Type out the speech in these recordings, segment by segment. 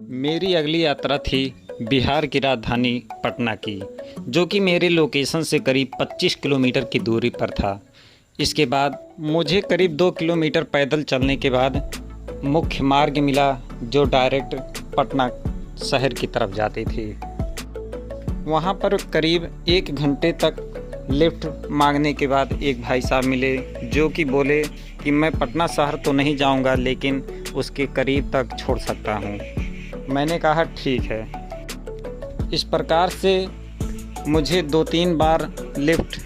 मेरी अगली यात्रा थी बिहार की राजधानी पटना की, जो कि मेरे लोकेशन से करीब 25 किलोमीटर की दूरी पर था। इसके बाद मुझे करीब 2 किलोमीटर पैदल चलने के बाद मुख्य मार्ग मिला, जो डायरेक्ट पटना शहर की तरफ जाती थी। वहाँ पर करीब 1 घंटे तक लिफ्ट मांगने के बाद एक भाई साहब मिले, जो कि बोले कि मैं पटना शहर तो नहीं जाऊँगा, लेकिन उसके करीब तक छोड़ सकता हूँ। मैंने कहा ठीक है। इस प्रकार से मुझे 2-3 बार लिफ्ट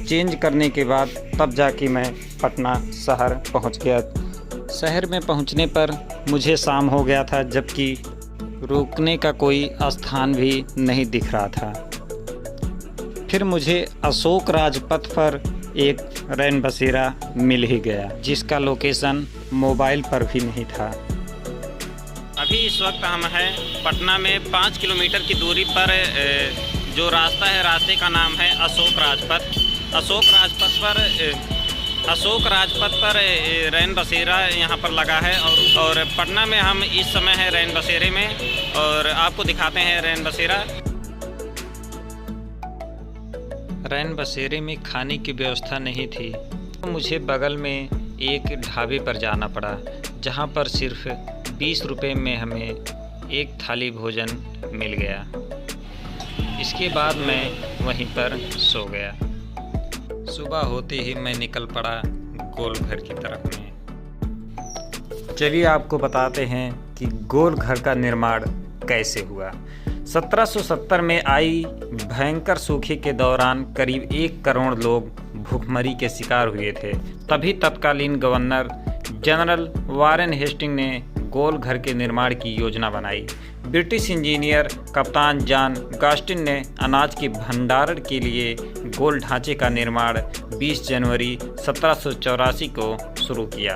चेंज करने के बाद तब जाके मैं पटना शहर पहुंच गया। शहर में पहुंचने पर मुझे शाम हो गया था, जबकि रुकने का कोई स्थान भी नहीं दिख रहा था। फिर मुझे अशोक राजपथ पर एक रैन बसेरा मिल ही गया, जिसका लोकेशन मोबाइल पर भी नहीं था। अभी इस वक्त हम हैं पटना में 5 किलोमीटर की दूरी पर जो रास्ता है, रास्ते का नाम है अशोक राजपथ। अशोक राजपथ पर रैन बसेरा यहाँ पर लगा है और पटना में हम इस समय है रैन बसेरे में, और आपको दिखाते हैं रैन बसेरा। रैन बसेरे में खाने की व्यवस्था नहीं थी, तो मुझे बगल में एक ढाबे पर जाना पड़ा, जहाँ पर सिर्फ 20 रुपये में हमें एक थाली भोजन मिल गया। इसके बाद मैं वहीं पर सो गया। सुबह होते ही मैं निकल पड़ा गोलघर की तरफ में। चलिए आपको बताते हैं कि गोलघर का निर्माण कैसे हुआ। 1770 में आई भयंकर सूखे के दौरान करीब 1 करोड़ लोग भूखमरी के शिकार हुए थे। तभी तत्कालीन गवर्नर जनरल वारेन हेस्टिंग ने गोलघर के निर्माण की योजना बनाई। ब्रिटिश इंजीनियर कप्तान जॉन गास्टिन ने अनाज के भंडारण के लिए गोल ढांचे का निर्माण 20 जनवरी 1784 को शुरू किया।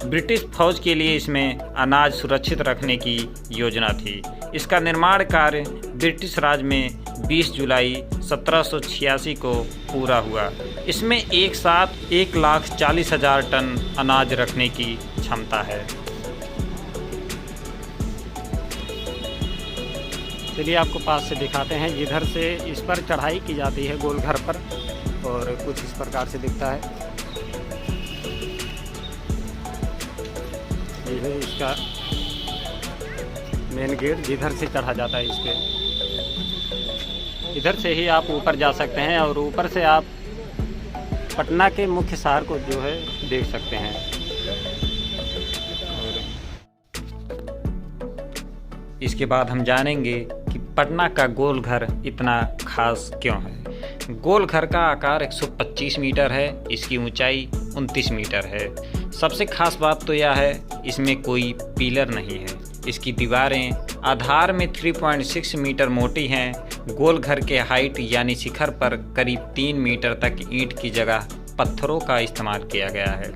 ब्रिटिश फौज के लिए इसमें अनाज सुरक्षित रखने की योजना थी। इसका निर्माण कार्य ब्रिटिश राज में 20 जुलाई 1786 को पूरा हुआ। इसमें एक साथ 1,40,000 टन अनाज रखने की क्षमता है। चलिए आपको पास से दिखाते हैं, जिधर से इस पर चढ़ाई की जाती है गोलघर पर, और कुछ इस प्रकार से दिखता है। ये है इसका मेन गेट, जिधर से चढ़ा जाता है। इस पे इधर से ही आप ऊपर जा सकते हैं, और ऊपर से आप पटना के मुख्य शहर को जो है देख सकते हैं। इसके बाद हम जानेंगे कि पटना का गोलघर इतना खास क्यों है। गोलघर का आकार 125 मीटर है, इसकी ऊंचाई 29 मीटर है। सबसे खास बात तो यह है, इसमें कोई पिलर नहीं है। इसकी दीवारें आधार में 3.6 मीटर मोटी हैं। गोलघर के हाइट यानी शिखर पर करीब 3 मीटर तक ईंट की जगह पत्थरों का इस्तेमाल किया गया है।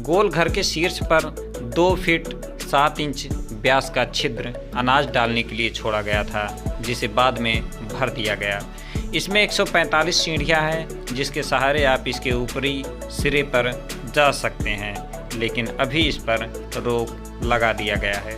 गोलघर के शीर्ष पर 2 फीट 7 इंच व्यास का छिद्र अनाज डालने के लिए छोड़ा गया था, जिसे बाद में भर दिया गया। इसमें 145 सीढ़ियां हैं, जिसके सहारे आप इसके ऊपरी सिरे पर जा सकते हैं, लेकिन अभी इस पर रोक लगा दिया गया है।